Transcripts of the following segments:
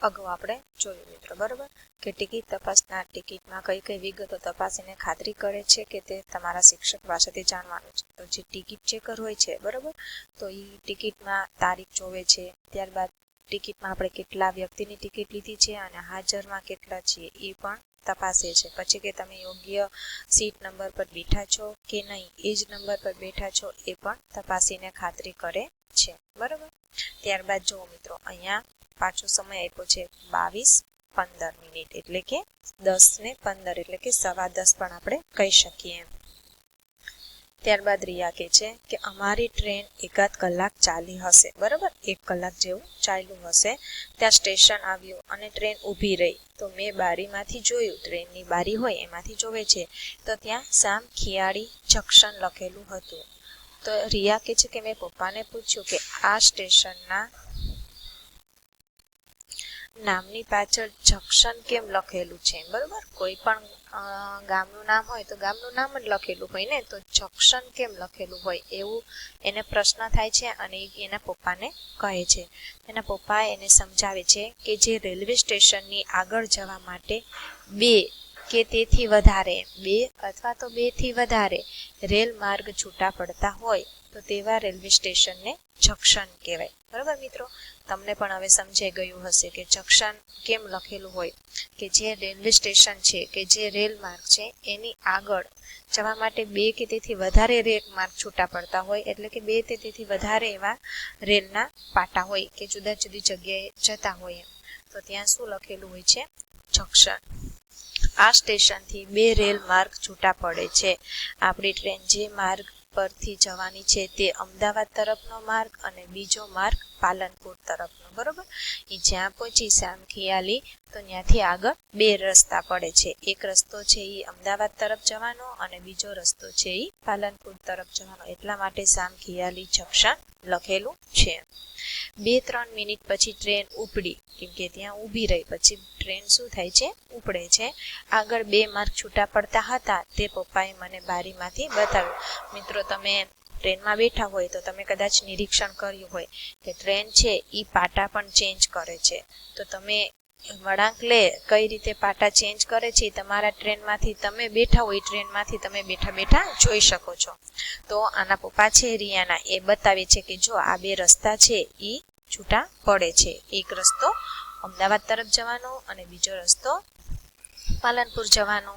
અગાઉ આપણે જોયું મિત્રો, બરાબર, કે ટિકિટ તપાસનાર ટિકિટમાં કઈ કઈ વિગતો તપાસીને ખાતરી કરે છે કે તે તમારા શિક્ષક પાસેથી જાણવાનું છે. તો જે ટિકિટ ચેકર હોય છે, બરાબર, તો એ ટિકિટમાં તારીખ જોવે છે. ત્યારબાદ ટિકિટમાં આપણે કેટલા વ્યક્તિની ટિકિટ લીધી છે અને હાજરમાં કેટલા છીએ એ પણ તપાસે છે. પછી કે તમે યોગ્ય સીટ નંબર પર બેઠા છો કે નહીં, એ જ નંબર પર બેઠા છો એ પણ તપાસીને ખાતરી કરે છે, બરાબર. ત્યારબાદ જુઓ મિત્રો, અહીંયા પાછો સમય આપ્યો છે 22:15 એટલે કે 10:15 એટલે કે 10:15 પણ આપણે કહી શકીએ. ત્યારબાદ રિયા કહે છે કે અમારી ટ્રેન એકાદ કલાક ચાલી હશે, બરાબર, 1 કલાક જેવું ચાલ્યું હશે. ત્યાં સ્ટેશન આવ્યું અને ટ્રેન ઊભી રહી. તો મેં બારીમાંથી જોયું, ટ્રેનની બારી હોય એમાંથી જોવે છે, તો ત્યાં સામ ખિયાળી જંકશન લખેલું હતું. તો રિયા કહે છે કે મેં પપ્પાને પૂછ્યું કે આ સ્ટેશનના નામની પાછળ જંકશન કેમ લખેલું છે, બરાબર. કોઈ પણ ગામનું નામ હોય તો ગામનું નામ જ લખેલું હોય ને, તો જંકશન કેમ લખેલું હોય એવું એને પ્રશ્ન થાય છે અને એના પપ્પાને કહે છે. એના પપ્પા એને સમજાવે છે કે જે રેલવે સ્ટેશનની આગળ જવા માટે 2 કે તેથી વધારે 2 અથવા તો 2 થી વધારે રેલ માર્ગ છૂટા પડતા હોય તો તેવા રેલવે સ્ટેશનને જંકશન કહેવાય, બરાબર મિત્રો. તમને પણ હવે સમજાઈ ગયું હશે કે જંકશન કેમ લખેલું હોય, કે જે રેલવે સ્ટેશન છે કે જે રેલ માર્ગ છે એની આગળ જવા માટે 2 કે તેથી વધારે રેલ માર્ગ છૂટા પડતા હોય, એટલે કે 2 કે તેથી વધારે એવા રેલના પાટા હોય કે જુદા જુદી જગ્યાએ જતા હોય, તો ત્યાં શું લખેલું હોય છે, જંકશન. આ સ્ટેશનથી 2 રેલ માર્ગ છૂટા પડે છે. આપણી ટ્રેન જે માર્ગ પરથી જવાની છે તે અમદાવાદ તરફનો માર્ગ અને બીજો માર્ગ પાલનપુર તરફનો, બરોબર. એ જ્યાં પહોંચી સામ ખિયાલી તો ત્યાંથી આગળ 2 રસ્તા પડે છે. એક રસ્તો છે એ અમદાવાદ તરફ જવાનો અને બીજો રસ્તો છે એ પાલનપુર તરફ જવાનો. એટલા માટે સામ ખિયાલી જંકશન લખેલું છે. 2-3 મિનિટ પછી ટ્રેન ઉપડી, કેમ કે ત્યાં ઊભી રહી, પછી ટ્રેન શું થાય છે, ઉપડે છે. આગળ 2 માર્ગ છૂટા પડતા હતા તે પપ્પાએ મને બારીમાંથી બતાવ્યું. મિત્રો, તમે ટ્રેનમાં બેઠા હોય તો તમે કદાચ નિરીક્ષણ કર્યું હોય કે ટ્રેન છે એ પાટા પણ ચેન્જ કરે છે. તો તમે વળાંક લે કઈ રીતે પાટા ચેન્જ કરે છે તમારા ટ્રેનમાંથી, તમે બેઠા હોય ટ્રેનમાંથી તમે બેઠા બેઠા જોઈ શકો છો. તો આના પપ્પા છે રિયાના, એ બતાવે છે કે જો આ 2 રસ્તા છે એ છૂટા પડે છે. એક રસ્તો અમદાવાદ તરફ જવાનો અને બીજો રસ્તો પાલનપુર જવાનો.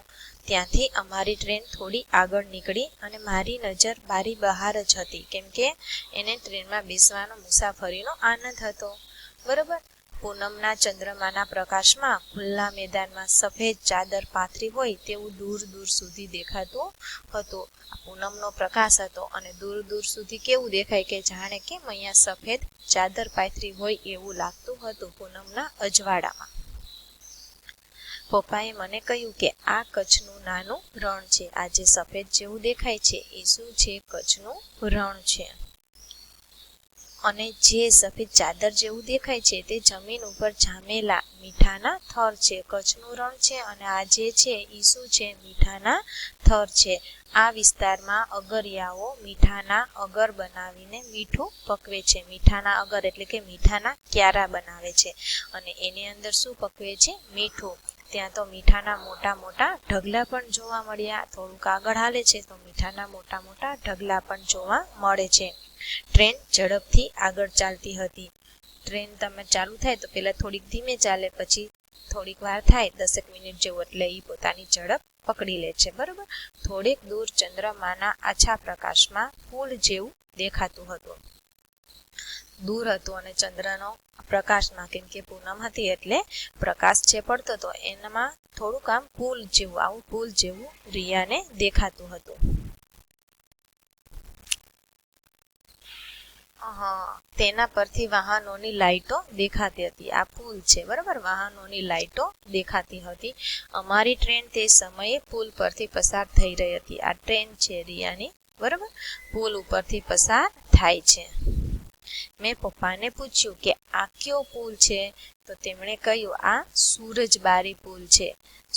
ત્યાંથી અમારી ટ્રેન થોડી આગળ નીકળી અને મારી નજર બારી બહાર જ હતી, કેમ કે એને ટ્રેનમાં બેસવાનો મુસાફરીનો આનંદ હતો, બરોબર. પૂનમના ચંદ્રમાના પ્રકાશમાં ખુલ્લા મેદાનમાં સફેદ ચાદર પાથરી હોય તેવું દૂર દૂર સુધી દેખાતું હતું. પૂનમનો પ્રકાશ હતો અને દૂર દૂર સુધી કેવું દેખાય કે જાણે કેમ અહીંયા સફેદ ચાદર પાથરી હોય એવું લાગતું હતું પૂનમના અજવાળામાં. પપ્પાએ મને કહ્યું કે આ કચ્છનું નાનું રણ છે. આ જે સફેદ જેવું દેખાય છે એ શું છે, કચ્છનું રણ છે. અને જે સફેદ ચાદર જેવું દેખાય છે તે જમીન ઉપર જામેલા મીઠાના થર છે. કચ્છનું રણ છે અને આ જે છે એ શું છે, મીઠાના થર છે. આ વિસ્તારમાં અગરિયાઓ મીઠાના અગર બનાવીને મીઠું પકવે છે. મીઠાના અગર એટલે કે મીઠાના ક્યારા બનાવે છે અને એની અંદર શું પકવે છે, મીઠું. ત્યાં તો મીઠાના મોટા મોટા ઢગલા પણ જોવા મળ્યા. થોડુંક આગળ હાલે છે તો મીઠાના મોટા મોટા ઢગલા પણ જોવા મળે છે. ટ્રેન ઝડપથી આગળ ચાલતી હતી. ટ્રેન તમે ચાલુ થાય તો પહેલા થોડીક ધીમે ચાલે, પછી થોડીક વાર થાય 10 મિનિટ જેવું એટલે એ પોતાની ઝડપ પકડી લે છે, બરોબર. થોડીક દૂર ચંદ્રમાના આછા પ્રકાશમાં ફૂલ જેવું દેખાતું હતું. દૂર હતું અને ચંદ્રનો પ્રકાશમાં, કેમ કે પૂનમ હતી એટલે પ્રકાશ જે પડતો હતો એનામાં થોડુંક આમ ફૂલ જેવું, આવું ફૂલ જેવું રિયાને દેખાતું હતું. તેના પરથી વાહનોની લાઈટો દેખાતી હતી. આ પુલ છે, બરાબર. વાહનોની લાઈટો દેખાતી હતી. અમારી ટ્રેન તે સમયે પુલ પરથી પસાર થઈ રહી હતી. આ ટ્રેન છે રિયાની, બરાબર, પુલ ઉપરથી પસાર થાય છે. મેં પપ્પાને પૂછ્યું કે આ કયો પુલ છે, તો તેમણે કહ્યું આ સૂરજબારી પુલ છે.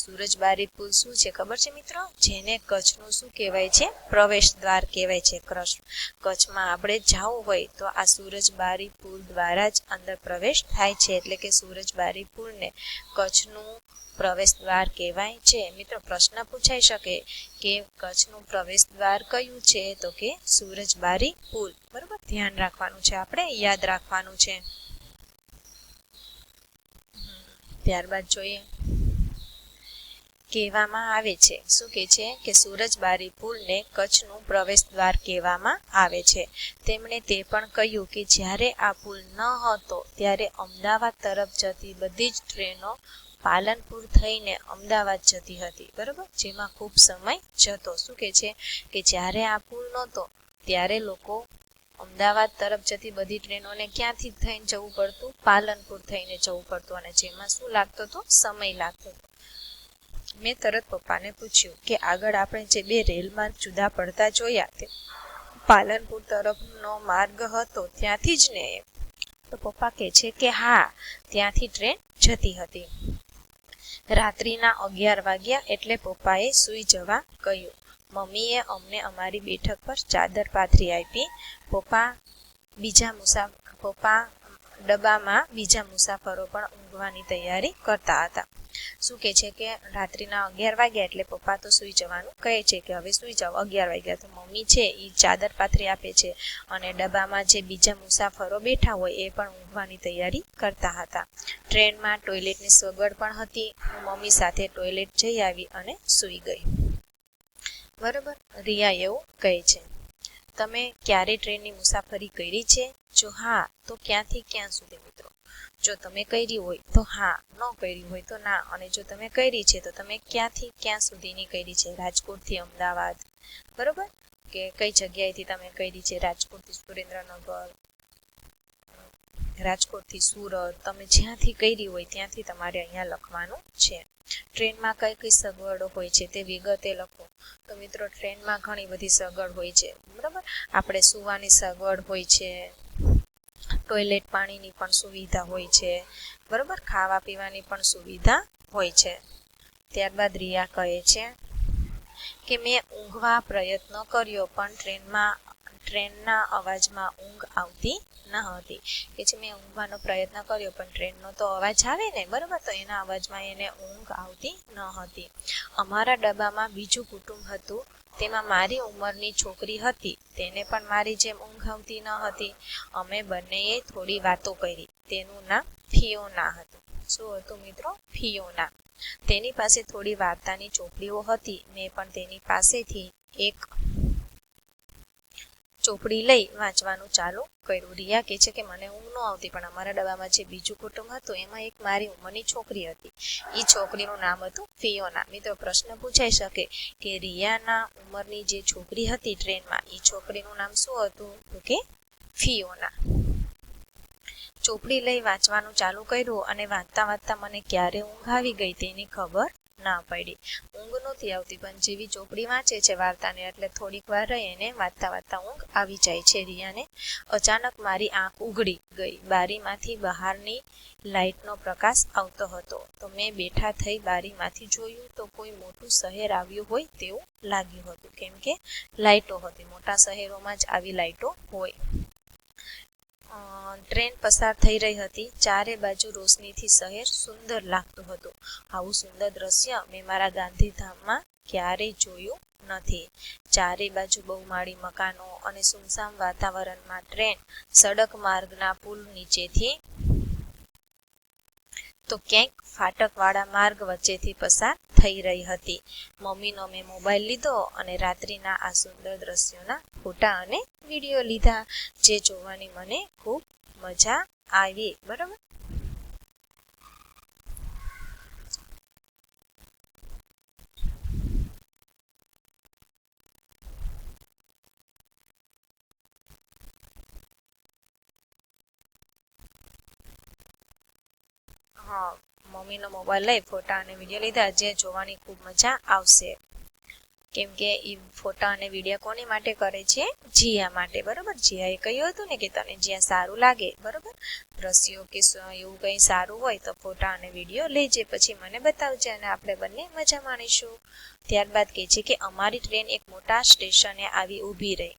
સૂરજબારી પુલ શું છે ખબર છે મિત્રો? જેને કચ્છનું શું કહેવાય છે? પ્રવેશ દ્વાર કહેવાય છે. કચ્છમાં આપણે જવું હોય તો આ સૂરજબારી પુલ દ્વારા જ અંદર પ્રવેશ થાય છે. એટલે કે સૂરજબારી પુલને કચ્છનું પ્રવેશ દ્વાર કહેવાય છે. મિત્રો પ્રશ્ન પૂછાઈ શકે કે કચ્છનું પ્રવેશ દ્વાર કયું છે? તો કે સૂરજબારી પુલ. બરોબર, ધ્યાન રાખવાનું છે, આપણે યાદ રાખવાનું છે. ત્યારબાદ જોઈએ, કહેવામાં આવે છે, શું કે છે કે સૂરજબારી પુલને કચ્છનું પ્રવેશ દ્વાર કહેવામાં આવે છે. તેમણે તે પણ કહ્યું કે જ્યારે આ પુલ ન હતો ત્યારે અમદાવાદ તરફ જતી બધી જ ટ્રેનો પાલનપુર થઈને અમદાવાદ જતી હતી. બરોબર, જેમાં ખૂબ સમય જતો. શું કે છે કે જ્યારે આ પુલ નહોતો ત્યારે લોકો અમદાવાદ તરફ જતી બધી ટ્રેનોને ક્યાંથી થઈને જવું પડતું? પાલનપુર થઈને જવું પડતું, અને જેમાં શું લાગતો હતો? સમય લાગતો હતો. મેં તરત પપ્પાને પૂછ્યું કે આગળ આપણે જે બે રેલ માર્ગ જુદા પડતા જોયા તે પાલનપુર તરફનો માર્ગ હતો ત્યાંથી જ ને? તો પપ્પા કહે છે કે હા, ત્યાંથી ટ્રેન જતી હતી. રાત્રિના 11 વાગ્યા એટલે પપ્પાએ સૂઈ જવા કહ્યું. મમ્મીએ અમને અમારી બેઠક પર ચાદર પાથરી આપી. પપ્પા ડબ્બામાં બીજા મુસાફરો પણ ઊંઘવાની તૈયારી કરતા હતા. શું કે છે કે રાત્રિના 11 વાગ્યા એટલે પપ્પા તો સૂઈ જવાનું કહે છે કે હવે સૂઈ જાઓ 11 વાગ્યા. તો મમ્મી છે એ ચાદર પાથરી આપે છે, અને ડબ્બામાં જે બીજા મુસાફરો બેઠા હોય એ પણ ઊંઘવાની તૈયારી કરતા હતા. ટ્રેનમાં ટોયલેટની સગવડ પણ હતી. હું મમ્મી સાથે ટોયલેટ જઈ આવી અને સૂઈ ગઈ. બરોબર, રિયા એવું કહે છે. તમે ક્યારે ટ્રેનની મુસાફરી કરી છે? જો હા, તો ક્યાંથી ક્યાં સુધી મિત્રો? જો તમે કરી હોય તો હા, ન કરી હોય તો ના. અને જો તમે કરી છે તો તમે ક્યાંથી ક્યાં સુધીની કરી છે? રાજકોટથી અમદાવાદ, બરોબર, કે કઈ જગ્યાએથી તમે કરી છે? રાજકોટથી સુરેન્દ્રનગર, રાજકોટથી સુરત, તમે જ્યાંથી કરી હોય ત્યાંથી તમારે અહીંયા લખવાનું છે. ટ્રેનમાં કઈ કઈ સગવડો હોય છે તે વિગતે લખો. તો મિત્રો ટ્રેનમાં ઘણી બધી સગવડ હોય છે. બરાબર, આપણે સૂવાની સગવડ હોય છે, ટોયલેટ પાણીની પણ સુવિધા હોય છે, બરોબર, ખાવા પીવાની પણ સુવિધા હોય છે. ત્યારબાદ રિયા કહે છે કે મેં ઊંઘવા પ્રયત્ન કર્યો પણ ટ્રેનના અવાજમાં ઊંઘ આવતી ન હતી. કે છે મેં ઊંઘવાનો પ્રયત્ન કર્યો પણ ટ્રેનનો તો અવાજ આવે ને, બરોબર, તો એના અવાજમાં એને ઊંઘ આવતી ન હતી. અમારા ડબ્બામાં બીજું કુટુંબ હતું. તેમાં મારી ઉંમરની છોકરી હતી. તેને પણ મારી જેમ ઊંઘ આવતી ન હતી. અમે બંનેએ થોડી વાતો કરી. તેનું નામ ફિયોના હતું. શું હતું મિત્રો? ફિયોના. તેની પાસે થોડી વાર્તાની ચોપડીઓ હતી. મેં પણ તેની પાસેથી એક ચોપડી લઈ વાંચવાનું ચાલુ કર્યું. રિયા કહે છે કે મને ઊંઘ ન આવતી, પણ અમારા ડબ્બામાં જે બીજું કુટુંબ હતું એમાં એક મારી ઉંમરની છોકરી હતી. એ છોકરીનું નામ હતું ફિયોના. મિત્રો પ્રશ્ન પૂછાઈ શકે કે રિયાના ઉંમરની જે છોકરી હતી ટ્રેનમાં, એ છોકરીનું નામ શું હતું? તો કે ફિયોના. ચોપડી લઈ વાંચવાનું ચાલુ કર્યું, અને વાંચતા વાંચતા મને ક્યારે ઊંઘ આવી ગઈ તેની ખબર ના પડી. ઊંઘ નહોતી આવતી, પણ જેવી ચોપડી વાંચે છે વાર્તાને એટલે થોડીક વાર રહી એને વાંચતા વાંચતા ઊંઘ આવી જાય છે રિયાને. અચાનક મારી આંખ ઉઘડી ગઈ. બારીમાંથી બહારની લાઇટનો પ્રકાશ આવતો હતો. તો મેં બેઠા થઈ બારીમાંથી જોયું તો કોઈ મોટું શહેર આવ્યું હોય તેવું લાગ્યું હતું. કેમ કે લાઇટો હતી. મોટા શહેરોમાં જ આવી લાઇટો હોય. ટ્રેન પસાર થઈ રહી હતી. ચારે બાજુ રોશનીથી શહેર સુંદર લાગતું હતું. આવું સુંદર દ્રશ્ય મેં મારા ગાંધીધામમાં ક્યારેય જોયું નથી. ચારે બાજુ બહુમાળી મકાનો અને સુમસામ વાતાવરણમાં ટ્રેન સડક માર્ગના પુલ નીચેથી તો ક્યાંક ફાટકવાળા માર્ગ વચ્ચેથી પસાર થઈ રહી હતી. મમ્મીનો મેં મોબાઈલ લીધો અને રાત્રિના આ સુંદર દ્રશ્યોના ફોટા અને વિડીયો લીધા, જે જોવાની મને ખૂબ મજા આવી. બરાબર, હા, મમ્મીનો મોબાઈલ લઈ ફોટા અને વિડીયો લીધા, જે જોવાની ખૂબ મજા આવશે. કેમ કે એ ફોટા અને વિડીયો કોની માટે કરે છે? જીયા માટે, બરોબર. જીયાએ કહ્યું હતું ને કે તને જ્યાં સારું લાગે, બરોબર, દ્રશ્યો કે એવું કંઈ સારું હોય તો ફોટા અને વિડીયો લેજે, પછી મને બતાવજે અને આપણે બંને મજા માણીશું. ત્યારબાદ કહે છે કે અમારી ટ્રેન એક મોટા સ્ટેશને આવી ઊભી રહી.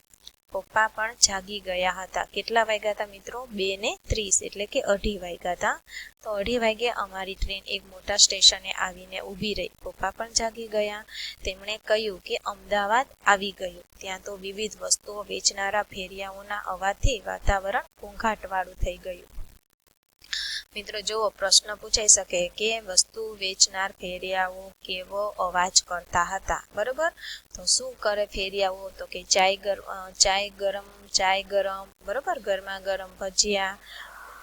પપ્પા પણ જાગી ગયા હતા. કેટલા વાગ્યા હતા મિત્રો? 2:30 એટલે કે 2:30 વાગ્યા હતા. તો 2:30 વાગે અમારી ટ્રેન એક મોટા સ્ટેશને આવીને ઊભી રહી. પપ્પા પણ જાગી ગયા. તેમણે કહ્યું કે અમદાવાદ આવી ગયું. ત્યાં તો વિવિધ વસ્તુઓ વેચનારા ફેરિયાઓના અવાજથી વાતાવરણ ઘોંઘાટવાળું થઈ ગયું. મિત્રો જુઓ, પ્રશ્ન પૂછાઈ શકે કે વસ્તુ વેચનાર ફેરિયાઓ કેવો અવાજ કરતા હતા, બરોબર. તો શું કરે ફેરિયાઓ? તો કે ચાય ગરમ, બરોબર, ગરમા ગરમ ભજીયા.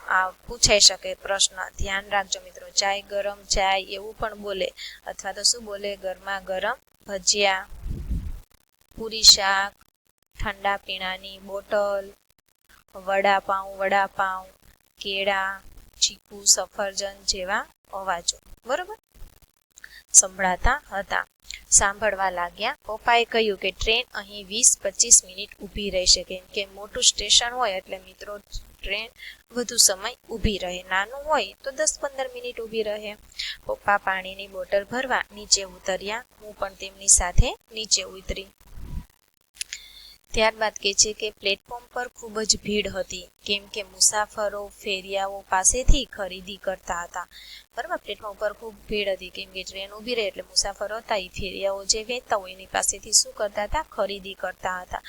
આ પૂછાઈ શકે પ્રશ્ન, ધ્યાન રાખજો મિત્રો. ચાય ગરમ, ચાય એવું પણ બોલે, અથવા તો શું બોલે? ગરમા ગરમ ભજીયા, પૂરી શાક, ઠંડા પીણાની બોટલ, વડાપાઉં, કેળા, ચીકુ, સફરજન જેવા અવાજો, બરોબર, સંભળાતા હતા. સાંભળવા લાગ્યા. પપ્પાએ કહ્યું કે ટ્રેન અહીં 20-25 મિનિટ ઊભી રહેશે. કેમ કે મોટું સ્ટેશન હોય એટલે મિત્રો ટ્રેન વધુ સમય ઊભી રહે. નાનું હોય તો 10-15 મિનિટ ઊભી રહે. પપ્પા પાણીની બોટલ ભરવા નીચે ઉતર્યા. હું પણ તેમની સાથે નીચે ઉતરી. ત્યારબાદ કહે છે કે પ્લેટફોર્મ પર ખૂબ જ ભીડ હતી. કેમ કે મુસાફરો ફેરિયાઓ પાસેથી ખરીદી કરતા હતા, બરાબર. પ્લેટફોર્મ પર ખૂબ ભીડ હતી કેમ કે ટ્રેન ઊભી રહે એટલે મુસાફરો હતા એ ફેરિયાઓ જે વેચતા હોય એની પાસેથી શું કરતા હતા? ખરીદી કરતા હતા.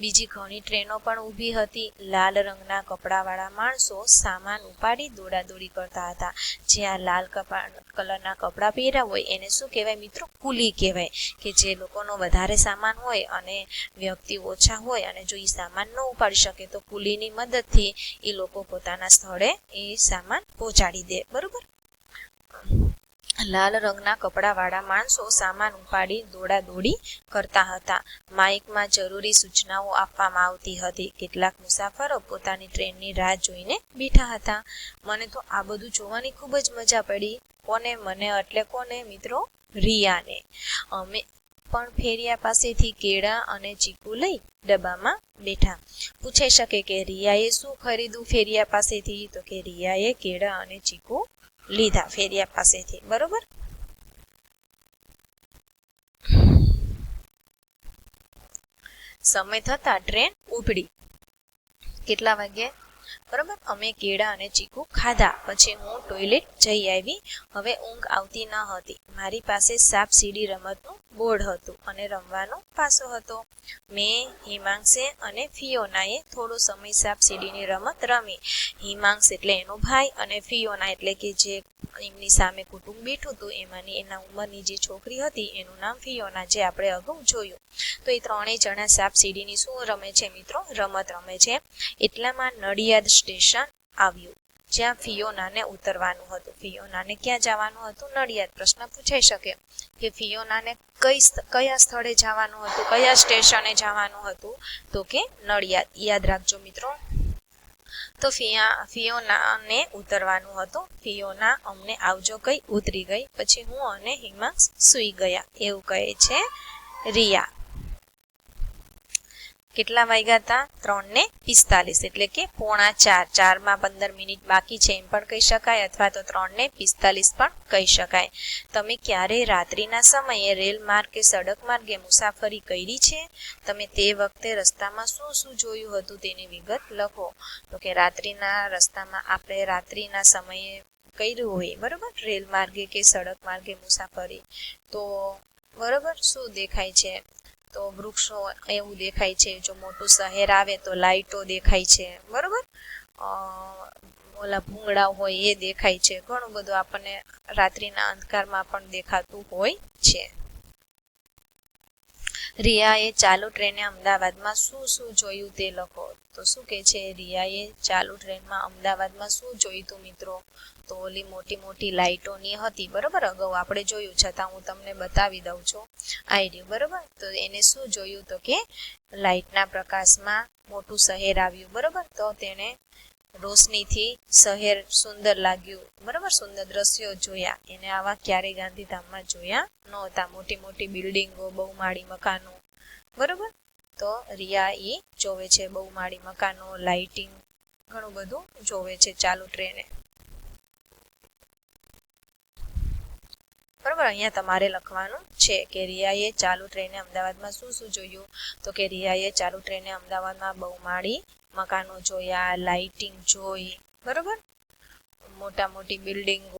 બીજી ઘણી ટ્રેનો પણ ઊભી હતી. લાલ રંગના કપડાવાળા માણસો સામાન ઉપાડી દોડાદોડી કરતા હતા. જે આ લાલ કલરના કપડાં પહેર્યા હોય એને શું કહેવાય મિત્રો? કુલી કહેવાય. કે જે લોકોનો વધારે સામાન હોય અને વ્યક્તિ ઓછા હોય અને જો એ સામાન ન ઉપાડી શકે તો કુલીની મદદથી એ લોકો પોતાના સ્થળે એ સામાન પહોંચાડી દે, બરોબર. લાલ રંગના કપડાવાળા માણસો સામાન ઉપાડી દોડાદોડી કરતા હતા. માઇકમાં જરૂરી સૂચનાઓ આપવામાં આવતી હતી. કેટલાક મુસાફરો પોતાની ટ્રેનની રાહ જોઈને બેઠા હતા. મને તો આ બધું જોવાની ખૂબ જ મજા પડી. કોને? મને એટલે કોને મિત્રો? રિયાને. અમે પણ ફેરિયા પાસેથી કેળા અને ચીકુ લઈ ડબ્બામાં બેઠા. પૂછાઈ શકે કે રિયાએ શું ખરીદ્યું ફેરિયા પાસેથી? તો કે રિયાએ કેળા અને ચીકુ લીધા ફેરિયા પાસેથી, બરોબર. સમય થતા ટ્રેન ઉપડી. કેટલા વાગે? બરોબર. અમે કેળા અને ચીકુ ખાધા. પછી હું ટોયલેટ જઈ આવી. હવે ઊંઘ આવતી ન હતી. મારી પાસે સાપ સીડી રમતનું બોર્ડ હતું અને રમવાનો પાસો હતો. મેં, હિમાંશે અને ફિયોનાએ થોડો સમય સાપ સીડીની રમત રમી. હિમાંશ એટલે એનો ભાઈ અને ફિયોના એટલે કે જે એમની સામે કુટુંબ બેઠું હતું એમાંની એના ઉંમરની જે છોકરી હતી એનું નામ ફિયોના, જે આપણે અગાઉ જોયું. તો એ ત્રણેય જણા સાપ સીડીની શું રમે છે મિત્રો? રમત રમે છે. એટલામાં નડિયાદ સ્ટેશન આવ્યું જ્યાં ફિયોનાને ઉતરવાનું હતું. ફિયોનાને ક્યાં જવાનું હતું? નડિયાદ. પ્રશ્ન પૂછાઈ શકે કે ફિયોનાને કયા સ્થળે જવાનું હતું? કયા સ્ટેશને જવાનું હતું? તો કે નડિયાદ. યાદ રાખજો મિત્રો. તો ફિયોનાને ઉતરવાનું હતું. ફિયોના અમને આવજો કઈ ઉતરી ગઈ. પછી હું અને હિમાંશ સૂઈ ગયા એવું કહે છે રિયા. કેટલા વાગ્યા હતા? 3:45 એટલે કે 3:45. 4 માં 15 મિનિટ બાકી છે એમ પણ કહી શકાય, અથવા તો 3:45 પણ કહી શકાય. તમે ક્યારે રાત્રિના સમયે રેલ માર્ગ કે સડક માર્ગે મુસાફરી કરી છે? તમે તે વખતે રસ્તામાં શું શું જોયું હતું તેની વિગત લખો. તો કે રાત્રિના રસ્તામાં આપણે રાત્રિના સમયે કર્યું હોય, બરોબર, રેલ માર્ગે કે સડક માર્ગે મુસાફરી, તો બરોબર શું દેખાય છે? તો વૃક્ષો એવું દેખાય છે. જો મોટું શહેર આવે તો લાઈટો દેખાય છે, બરોબર. ઓલા ભૂંગળા હોય એ દેખાય છે. ઘણું બધું આપણને રાત્રિના અંધકારમાં પણ દેખાતું હોય છે. રિયાએ ચાલુ ટ્રેને અમદાવાદમાં શું શું જોયું તે લખો. તો શું કે છે? રિયાએ ચાલુ ટ્રેનમાં અમદાવાદમાં શું જોયું હતું મિત્રો? તો ઓલી મોટી મોટી લાઈટોની હતી, બરોબર. અગાઉ આપણે જોયું, છતાં હું તમને બતાવી દઉં છું. આવી રહ્યું, બરોબર. તો એને શું જોયું? તો કે લાઈટના પ્રકાશમાં મોટું શહેર આવ્યું, બરોબર. તો તેને રોશનીથી શહેર સુંદર લાગ્યું, બરાબર, સુંદર દ્રશ્યો જોયા. એને આવા ક્યારેય ગાંધીધામમાં જોયા નહોતા. મોટી મોટી બિલ્ડિંગો, બહુમાળી મકાનો, બરાબર. તો રિયા એ જોવે છે બહુમાળી મકાનો, લાઇટિંગ, ઘણું બધું જોવે છે ચાલુ ટ્રેને. બરાબર, અહીંયા તમારે લખવાનું છે કે રિયાએ ચાલુ ટ્રેને અમદાવાદમાં શું શું જોયું. તો કે રિયાએ ચાલુ ટ્રેને અમદાવાદમાં બહુમાળી મકાનો જોયા, લાઇટિંગ જોઈ, બરાબર, મોટા મોટી બિલ્ડિંગો